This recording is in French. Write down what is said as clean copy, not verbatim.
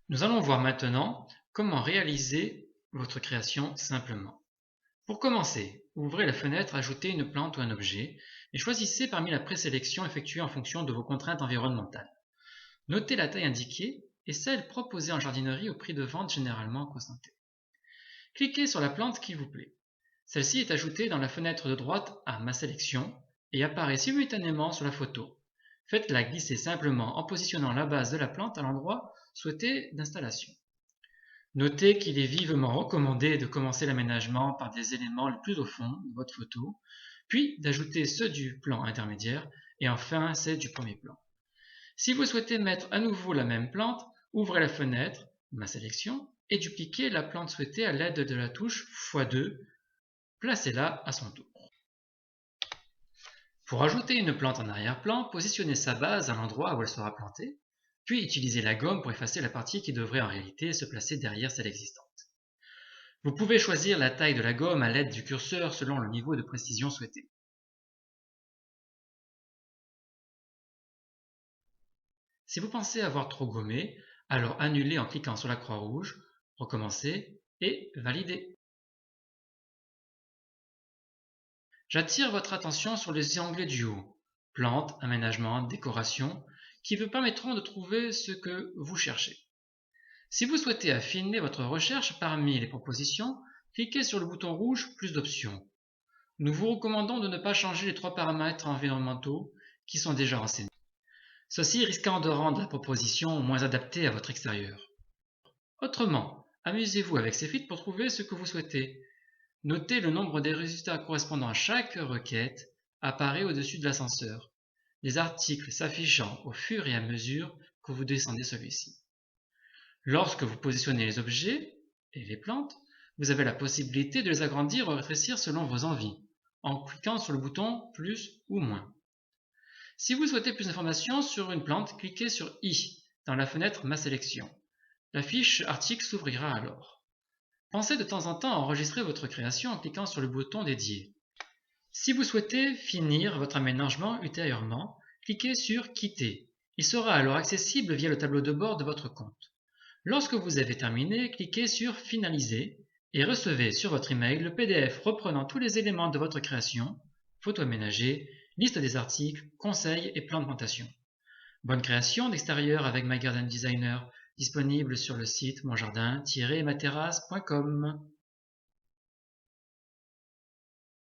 Nous allons voir maintenant comment réaliser votre création simplement. Pour commencer, ouvrez la fenêtre Ajouter une plante ou un objet et choisissez parmi la présélection effectuée en fonction de vos contraintes environnementales. Notez la taille indiquée et celle proposée en jardinerie au prix de vente généralement constaté. Cliquez sur la plante qui vous plaît. Celle-ci est ajoutée dans la fenêtre de droite à Ma sélection et apparaît simultanément sur la photo. Faites-la glisser simplement en positionnant la base de la plante à l'endroit souhaité d'installation. Notez qu'il est vivement recommandé de commencer l'aménagement par des éléments les plus au fond de votre photo, puis d'ajouter ceux du plan intermédiaire et enfin ceux du premier plan. Si vous souhaitez mettre à nouveau la même plante, ouvrez la fenêtre, Ma sélection, et dupliquez la plante souhaitée à l'aide de la touche x2, placez-la à son tour. Pour ajouter une plante en arrière-plan, positionnez sa base à l'endroit où elle sera plantée, puis utilisez la gomme pour effacer la partie qui devrait en réalité se placer derrière celle existante. Vous pouvez choisir la taille de la gomme à l'aide du curseur selon le niveau de précision souhaité. Si vous pensez avoir trop gommé, alors annulez en cliquant sur la croix rouge, recommencez et validez. J'attire votre attention sur les onglets du haut, plantes, aménagement, décoration, qui vous permettront de trouver ce que vous cherchez. Si vous souhaitez affiner votre recherche parmi les propositions, cliquez sur le bouton rouge Plus d'options. Nous vous recommandons de ne pas changer les 3 paramètres environnementaux qui sont déjà renseignés, ceci risquant de rendre la proposition moins adaptée à votre extérieur. Autrement, amusez-vous avec ces filtres pour trouver ce que vous souhaitez. Notez le nombre des résultats correspondant à chaque requête apparaît au-dessus de l'ascenseur, les articles s'affichant au fur et à mesure que vous descendez celui-ci. Lorsque vous positionnez les objets et les plantes, vous avez la possibilité de les agrandir ou rétrécir selon vos envies, en cliquant sur le bouton plus ou moins. Si vous souhaitez plus d'informations sur une plante, cliquez sur I dans la fenêtre Ma sélection. La fiche article s'ouvrira alors. Pensez de temps en temps à enregistrer votre création en cliquant sur le bouton dédié. Si vous souhaitez finir votre aménagement ultérieurement, cliquez sur Quitter. Il sera alors accessible via le tableau de bord de votre compte. Lorsque vous avez terminé, cliquez sur Finaliser et recevez sur votre email le PDF reprenant tous les éléments de votre création, photos aménagées, liste des articles, conseils et plan de plantation. Bonne création d'extérieur avec My Garden Designer, disponible sur le site monjardin-materrasse.com.